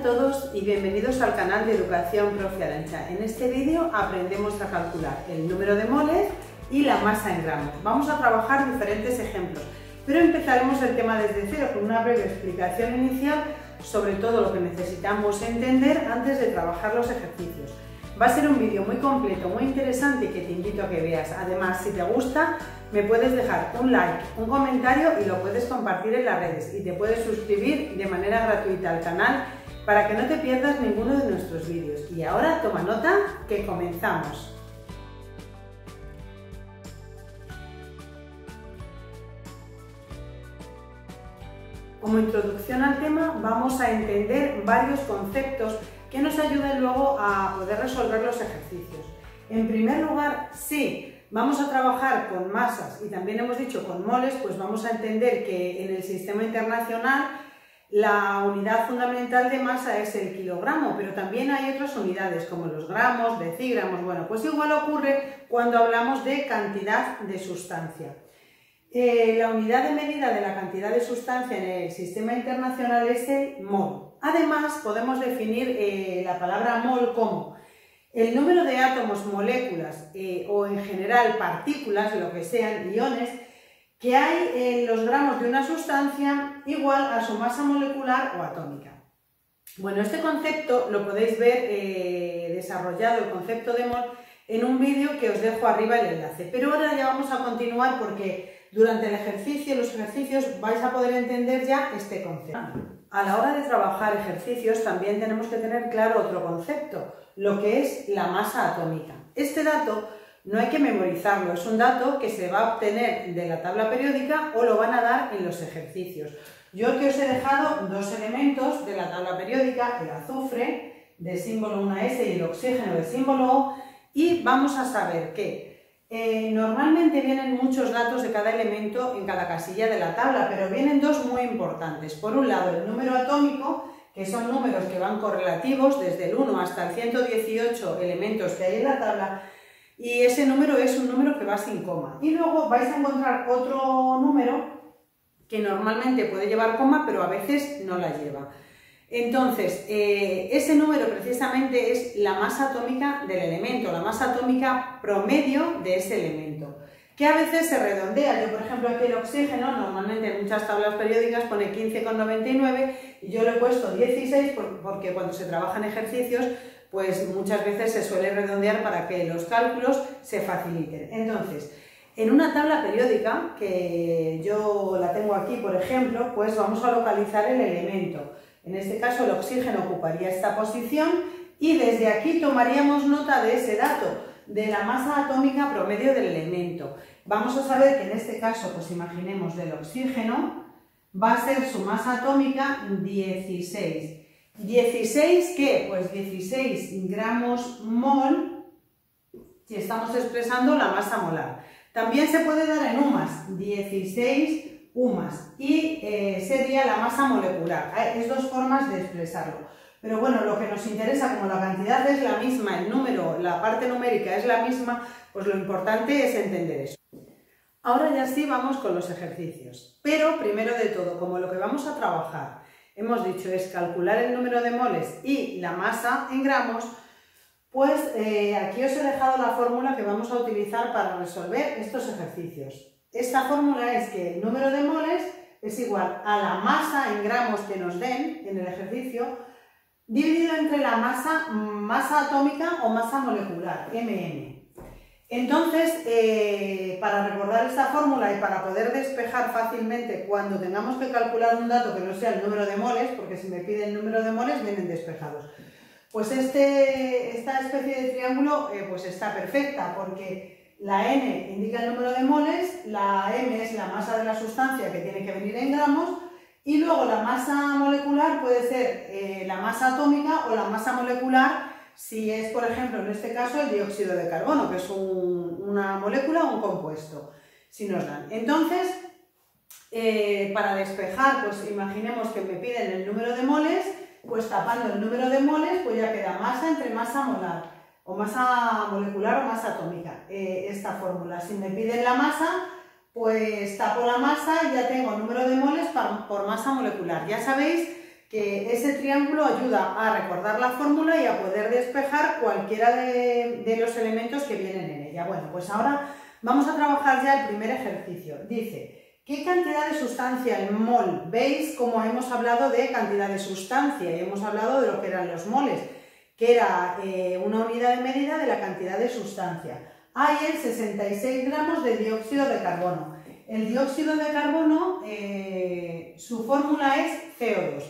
todos y bienvenidos al canal de Educación Profe Arantxa. En este vídeo aprendemos a calcular el número de moles y la masa en gramos. Vamos a trabajar diferentes ejemplos, pero empezaremos el tema desde cero con una breve explicación inicial sobre todo lo que necesitamos entender antes de trabajar los ejercicios. Va a ser un vídeo muy completo, muy interesante que te invito a que veas. Además, si te gusta, me puedes dejar un like, un comentario y lo puedes compartir en las redes. Y te puedes suscribir de manera gratuita al canal para que no te pierdas ninguno de nuestros vídeos. Y ahora toma nota que comenzamos. Como introducción al tema, vamos a entender varios conceptos que nos ayuden luego a poder resolver los ejercicios. En primer lugar, sí, vamos a trabajar con masas y también hemos dicho con moles, pues vamos a entender que en el sistema internacional la unidad fundamental de masa es el kilogramo, pero también hay otras unidades como los gramos, decígramos. Bueno, pues igual ocurre cuando hablamos de cantidad de sustancia. La unidad de medida de la cantidad de sustancia en el sistema internacional es el mol. Además, podemos definir la palabra mol como el número de átomos, moléculas o en general partículas, lo que sean iones, que hay en los gramos de una sustancia igual a su masa molecular o atómica. Bueno, este concepto lo podéis ver desarrollado, el concepto de mol, en un vídeo que os dejo arriba el enlace. Pero ahora ya vamos a continuar porque durante el ejercicio, los ejercicios, vais a poder entender ya este concepto. A la hora de trabajar ejercicios también tenemos que tener claro otro concepto, lo que es la masa atómica. Este dato no hay que memorizarlo, es un dato que se va a obtener de la tabla periódica o lo van a dar en los ejercicios. Yo aquí os he dejado dos elementos de la tabla periódica, el azufre de símbolo 1S y el oxígeno de símbolo O, y vamos a saber que normalmente vienen muchos datos de cada elemento en cada casilla de la tabla, pero vienen dos muy importantes. Por un lado, el número atómico, que son números que van correlativos desde el 1 hasta el 118 elementos que hay en la tabla, y ese número es un número que va sin coma. Y luego vais a encontrar otro número que normalmente puede llevar coma, pero a veces no la lleva. Entonces, ese número precisamente es la masa atómica del elemento, la masa atómica promedio de ese elemento, que a veces se redondea. Yo, por ejemplo, aquí el oxígeno, normalmente en muchas tablas periódicas pone 15,99 y yo le he puesto 16 porque cuando se trabajan ejercicios, pues muchas veces se suele redondear para que los cálculos se faciliten. Entonces, en una tabla periódica, que yo la tengo aquí, por ejemplo, pues vamos a localizar el elemento. En este caso el oxígeno ocuparía esta posición y desde aquí tomaríamos nota de ese dato, de la masa atómica promedio del elemento. Vamos a saber que en este caso, pues imaginemos del oxígeno, va a ser su masa atómica 16. ¿16 qué? Pues 16 gramos mol, si estamos expresando la masa molar. También se puede dar en UMAS, 16 UMAS, y sería la masa molecular. Es dos formas de expresarlo. Pero bueno, lo que nos interesa, como la cantidad es la misma, el número, la parte numérica es la misma, pues lo importante es entender eso. Ahora ya sí vamos con los ejercicios. Pero primero de todo, como lo que vamos a trabajar, hemos dicho, es calcular el número de moles y la masa en gramos, pues aquí os he dejado la fórmula que vamos a utilizar para resolver estos ejercicios. Esta fórmula es que el número de moles es igual a la masa en gramos que nos den en el ejercicio, dividido entre la masa atómica o masa molecular, MM. Entonces, para recordar esta fórmula y para poder despejar fácilmente cuando tengamos que calcular un dato que no sea el número de moles, porque si me piden el número de moles vienen despejados, pues esta especie de triángulo pues está perfecta porque la N indica el número de moles, la M es la masa de la sustancia que tiene que venir en gramos y luego la masa molecular puede ser la masa atómica o la masa molecular si es, por ejemplo, en este caso el dióxido de carbono, que es una molécula o un compuesto, si nos dan. Entonces, para despejar, pues imaginemos que me piden el número de moles, pues tapando el número de moles, pues ya queda masa entre masa molar, o masa molecular o masa atómica, esta fórmula. Si me piden la masa, pues tapo la masa y ya tengo número de moles por masa molecular. Ya sabéis que ese triángulo ayuda a recordar la fórmula y a poder despejar cualquiera de los elementos que vienen en ella. Bueno, pues ahora vamos a trabajar ya el primer ejercicio. Dice, ¿qué cantidad de sustancia en mol? ¿Veis cómo hemos hablado de cantidad de sustancia y hemos hablado de lo que eran los moles? Que era una unidad de medida de la cantidad de sustancia. Hay en 66 gramos de dióxido de carbono. El dióxido de carbono, su fórmula es CO2.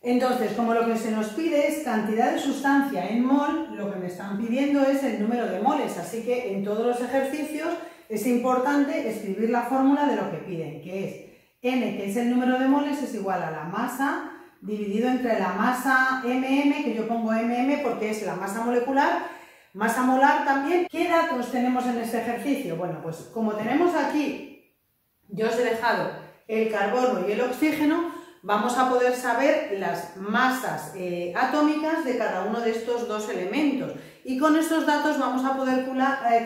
Entonces, como lo que se nos pide es cantidad de sustancia en mol, lo que me están pidiendo es el número de moles, así que en todos los ejercicios es importante escribir la fórmula de lo que piden, que es N, que es el número de moles, es igual a la masa dividido entre la masa MM, que yo pongo MM porque es la masa molecular, masa molar también. ¿Qué datos tenemos en este ejercicio? Bueno, pues como tenemos aquí, yo os he dejado el carbono y el oxígeno, vamos a poder saber las masas atómicas de cada uno de estos dos elementos y con estos datos vamos a poder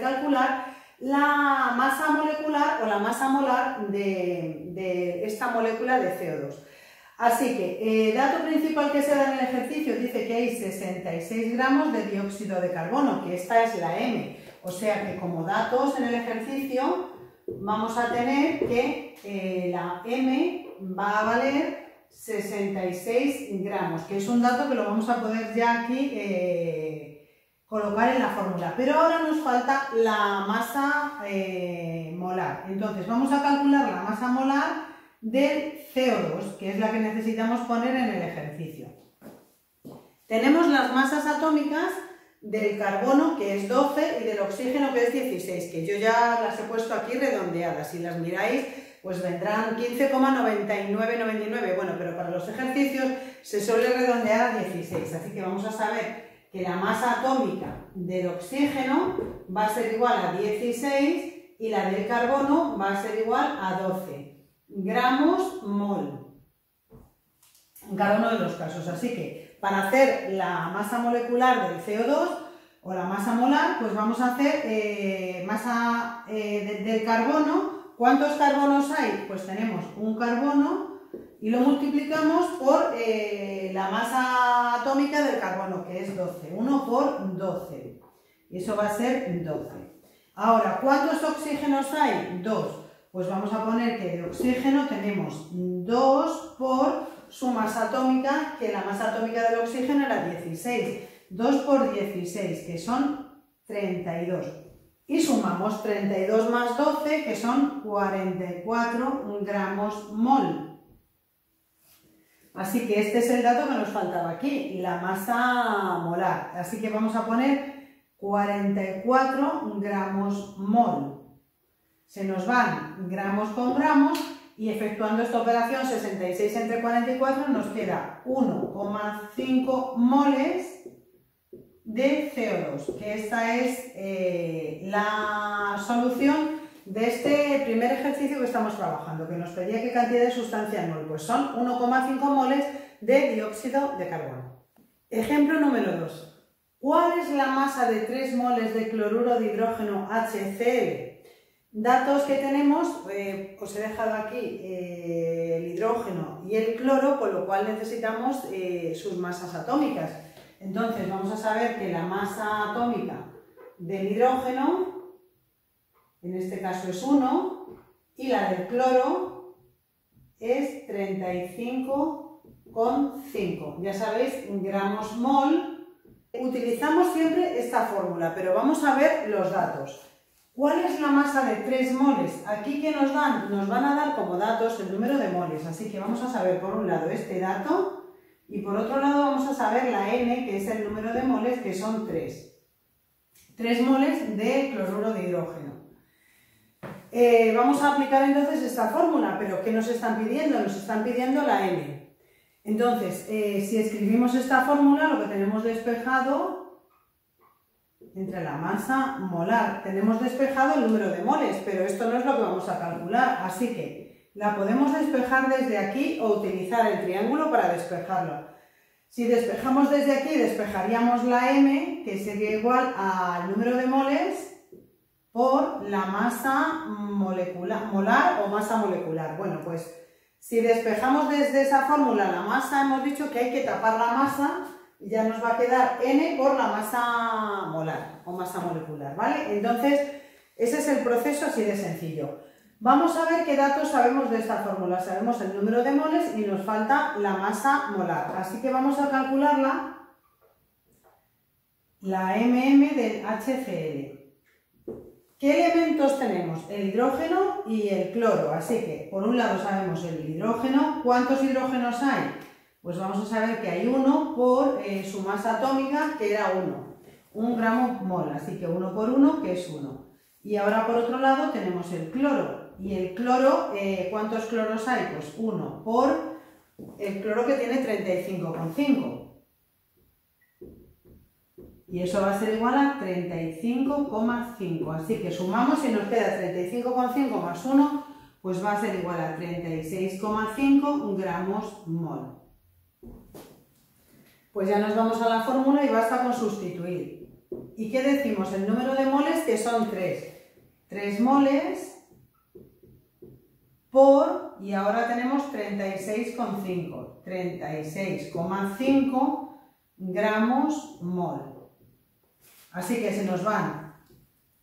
calcular la masa molecular o la masa molar de esta molécula de CO2. Así que, dato principal que se da en el ejercicio dice que hay 66 gramos de dióxido de carbono, que esta es la M. O sea que como datos en el ejercicio vamos a tener que la M va a valer 66 gramos, que es un dato que lo vamos a poder ya aquí colocar en la fórmula. Pero ahora nos falta la masa molar. Entonces vamos a calcular la masa molar del CO2, que es la que necesitamos poner en el ejercicio. Tenemos las masas atómicas del carbono, que es 12, y del oxígeno, que es 16, que yo ya las he puesto aquí redondeadas. Si las miráis, pues vendrán 15,9999. Bueno, pero para los ejercicios se suele redondear a 16, así que vamos a saber que la masa atómica del oxígeno va a ser igual a 16 y la del carbono va a ser igual a 12 gramos mol en cada uno de los casos. Así que para hacer la masa molecular del CO2 o la masa molar, pues vamos a hacer masa del carbono. ¿Cuántos carbonos hay? Pues tenemos un carbono y lo multiplicamos por la masa atómica del carbono, que es 12. 1 por 12. Y eso va a ser 12. Ahora, ¿cuántos oxígenos hay? 2. Pues vamos a poner que de oxígeno tenemos 2 por su masa atómica, que la masa atómica del oxígeno era 16. 2 por 16, que son 32. Y sumamos 32 más 12, que son 44 gramos mol. Así que este es el dato que nos faltaba aquí, la masa molar. Así que vamos a poner 44 gramos mol. Se nos van gramos con gramos y efectuando esta operación 66 entre 44 nos queda 1,5 moles de CO2, que esta es la solución de este primer ejercicio que estamos trabajando, que nos pedía qué cantidad de sustancia en mol, pues son 1,5 moles de dióxido de carbono. Ejemplo número 2. ¿Cuál es la masa de 3 moles de cloruro de hidrógeno HCl? Datos que tenemos, os he dejado aquí el hidrógeno y el cloro, con lo cual necesitamos sus masas atómicas. Entonces vamos a saber que la masa atómica del hidrógeno, en este caso es 1, y la del cloro es 35,5. Ya sabéis, gramos mol. Utilizamos siempre esta fórmula, pero vamos a ver los datos. ¿Cuál es la masa de 3 moles? Aquí que nos dan, nos van a dar como datos el número de moles, así que vamos a saber por un lado este dato y por otro lado vamos a saber la N, que es el número de moles, que son 3. 3 moles de cloruro de hidrógeno. Vamos a aplicar entonces esta fórmula, pero ¿qué nos están pidiendo? Nos están pidiendo la N. Entonces, si escribimos esta fórmula, lo que tenemos despejado entre la masa molar, tenemos despejado el número de moles, pero esto no es lo que vamos a calcular, así que la podemos despejar desde aquí o utilizar el triángulo para despejarlo. Si despejamos desde aquí, despejaríamos la M, que sería igual al número de moles por la masa molecular, molar o masa molecular. Bueno, pues Si despejamos desde esa fórmula la masa, hemos dicho que hay que tapar la masa y ya nos va a quedar N por la masa molar o masa molecular, ¿vale? Entonces, ese es el proceso así de sencillo. Vamos a ver qué datos sabemos de esta fórmula. Sabemos el número de moles y nos falta la masa molar. Así que vamos a calcularla, la MM del HCl. ¿Qué elementos tenemos? El hidrógeno y el cloro. Así que, por un lado sabemos el hidrógeno. ¿Cuántos hidrógenos hay? Pues vamos a saber que hay 1 por su masa atómica, que era 1 gramo mol. Así que 1 por 1, que es 1. Y ahora por otro lado tenemos el cloro. Y el cloro, ¿cuántos cloros hay? Pues 1 por el cloro, que tiene 35,5. Y eso va a ser igual a 35,5. Así que sumamos y nos queda 35,5 más 1, pues va a ser igual a 36,5 gramos mol. Pues ya nos vamos a la fórmula y basta con sustituir. ¿Y qué decimos? El número de moles, que son 3. 3 moles por, y ahora tenemos 36,5. 36,5 gramos mol. Así que se nos van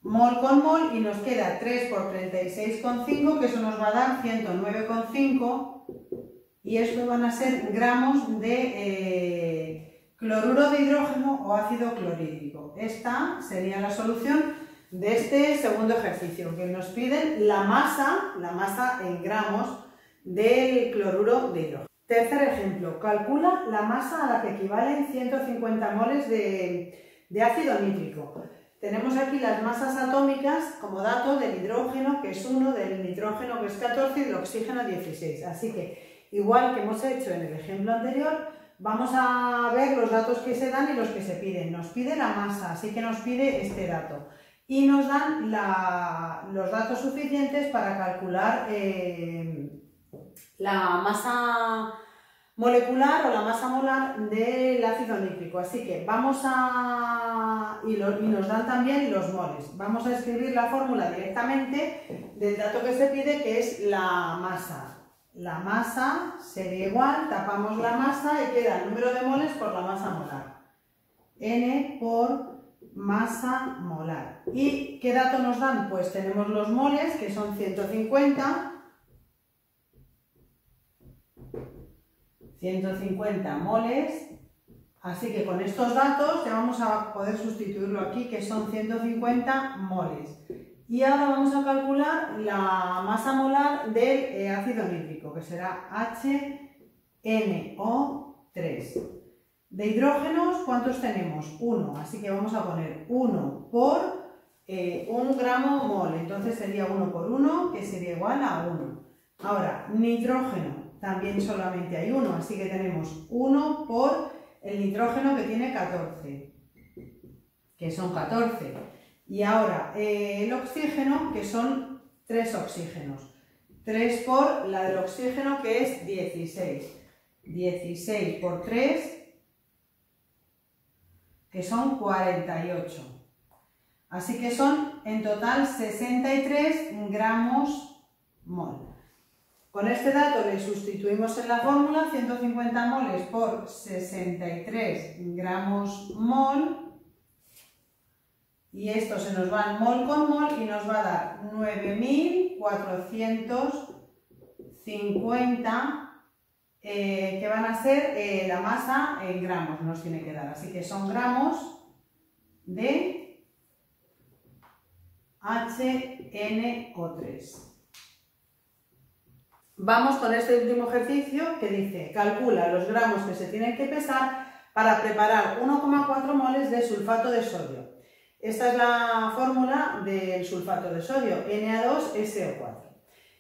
mol con mol y nos queda 3 por 36,5, que eso nos va a dar 109,5, y esto van a ser gramos de cloruro de hidrógeno o ácido clorhídrico. Esta sería la solución de este segundo ejercicio, que nos piden la masa en gramos del cloruro de hidrógeno. Tercer ejemplo, calcula la masa a la que equivalen 150 moles de ácido nítrico. Tenemos aquí las masas atómicas como dato del hidrógeno, que es 1, del nitrógeno, que es 14, y del oxígeno 16. Así que, igual que hemos hecho en el ejemplo anterior, vamos a ver los datos que se dan y los que se piden. Nos pide la masa, así que nos pide este dato. Y nos dan los datos suficientes para calcular la masa molecular o la masa molar del ácido nítrico. Así que vamos y nos dan también los moles. Vamos a escribir la fórmula directamente del dato que se pide, que es la masa. La masa sería igual, tapamos la masa y queda el número de moles por la masa molar. N por masa molar. ¿Y qué dato nos dan? Pues tenemos los moles, que son 150. 150 moles, así que con estos datos ya vamos a poder sustituirlo aquí, que son 150 moles. Y ahora vamos a calcular la masa molar del ácido nítrico, que será HNO3. De hidrógenos, ¿cuántos tenemos? 1, así que vamos a poner 1 por 1 gramo mol, entonces sería 1 por 1, que sería igual a 1. Ahora, nitrógeno. También solamente hay 1, así que tenemos 1 por el nitrógeno, que tiene 14, que son 14. Y ahora el oxígeno, que son 3 oxígenos. 3 por la del oxígeno, que es 16. 16 por 3, que son 48. Así que son en total 63 gramos mol. Con este dato le sustituimos en la fórmula 150 moles por 63 gramos mol, y esto se nos va en mol con mol y nos va a dar 9.450, que van a ser la masa en gramos, nos tiene que dar. Así que son gramos de HNO3. Vamos con este último ejercicio, que dice: calcula los gramos que se tienen que pesar para preparar 1,4 moles de sulfato de sodio. Esta es la fórmula del sulfato de sodio, Na2SO4.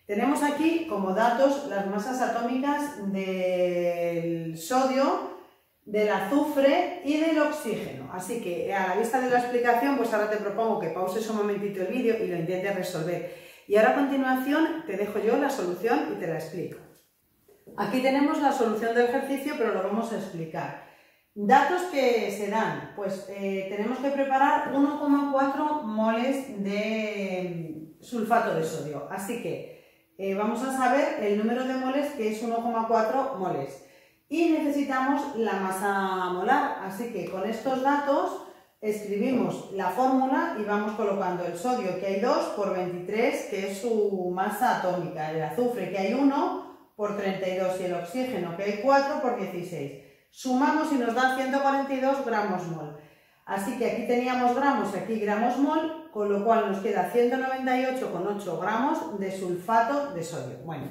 Tenemos aquí como datos las masas atómicas del sodio, del azufre y del oxígeno. Así que, a la vista de la explicación, pues ahora te propongo que pauses un momentito el vídeo y lo intentes resolver. Y ahora a continuación te dejo yo la solución y te la explico. Aquí tenemos la solución del ejercicio, pero lo vamos a explicar. Datos que se dan, pues tenemos que preparar 1,4 moles de sulfato de sodio. Así que vamos a saber el número de moles, que es 1,4 moles. Y necesitamos la masa molar, así que con estos datos escribimos la fórmula y vamos colocando el sodio, que hay 2, por 23, que es su masa atómica, el azufre, que hay 1, por 32, y el oxígeno, que hay 4, por 16. Sumamos y nos da 142 gramos mol. Así que aquí teníamos gramos y aquí gramos mol, con lo cual nos queda 198,8 gramos de sulfato de sodio. Bueno,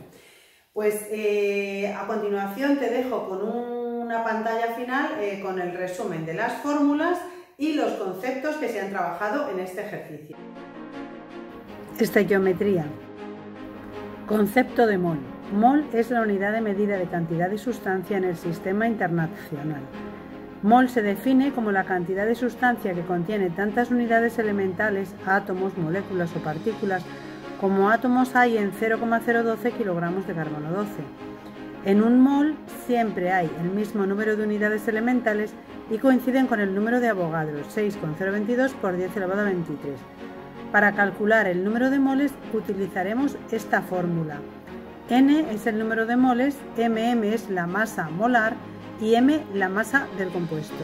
pues a continuación te dejo con una pantalla final con el resumen de las fórmulas y los conceptos que se han trabajado en este ejercicio. Estequiometría. Concepto de mol. Mol es la unidad de medida de cantidad de sustancia en el sistema internacional. Mol se define como la cantidad de sustancia que contiene tantas unidades elementales, átomos, moléculas o partículas, como átomos hay en 0,012 kilogramos de carbono 12. En un mol siempre hay el mismo número de unidades elementales y coinciden con el número de Avogadro, 6,022 por 10 elevado a 23. Para calcular el número de moles utilizaremos esta fórmula. N es el número de moles, mm es la masa molar y m la masa del compuesto.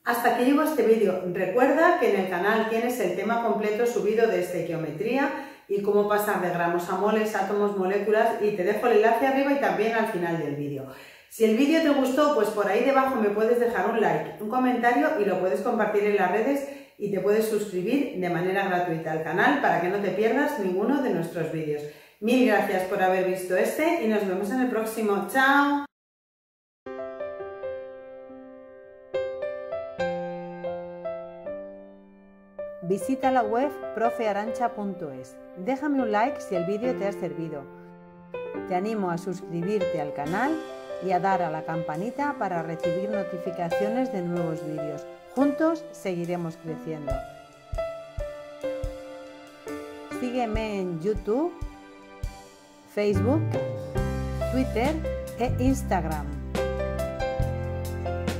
Hasta aquí llegó este vídeo. Recuerda que en el canal tienes el tema completo subido de estequiometría y cómo pasar de gramos a moles, átomos, moléculas, y te dejo el enlace arriba y también al final del vídeo. Si el vídeo te gustó, pues por ahí debajo me puedes dejar un like, un comentario y lo puedes compartir en las redes y te puedes suscribir de manera gratuita al canal para que no te pierdas ninguno de nuestros vídeos. Mil gracias por haber visto este y nos vemos en el próximo. ¡Chao! Visita la web profearancha.es. Déjame un like si el vídeo te ha servido. Te animo a suscribirte al canal y a dar a la campanita para recibir notificaciones de nuevos vídeos. Juntos seguiremos creciendo. Sígueme en YouTube, Facebook, Twitter e Instagram.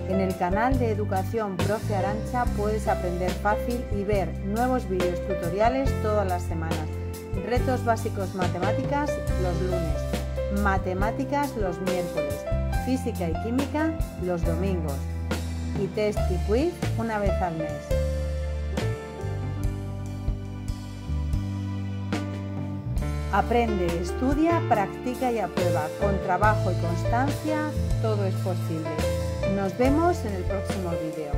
En el canal de Educación Profe Arancha puedes aprender fácil y ver nuevos vídeos tutoriales todas las semanas. Retos básicos matemáticas los lunes, matemáticas los miércoles, física y química los domingos y test y quiz una vez al mes. Aprende, estudia, practica y aprueba. Con trabajo y constancia todo es posible. Nos vemos en el próximo vídeo.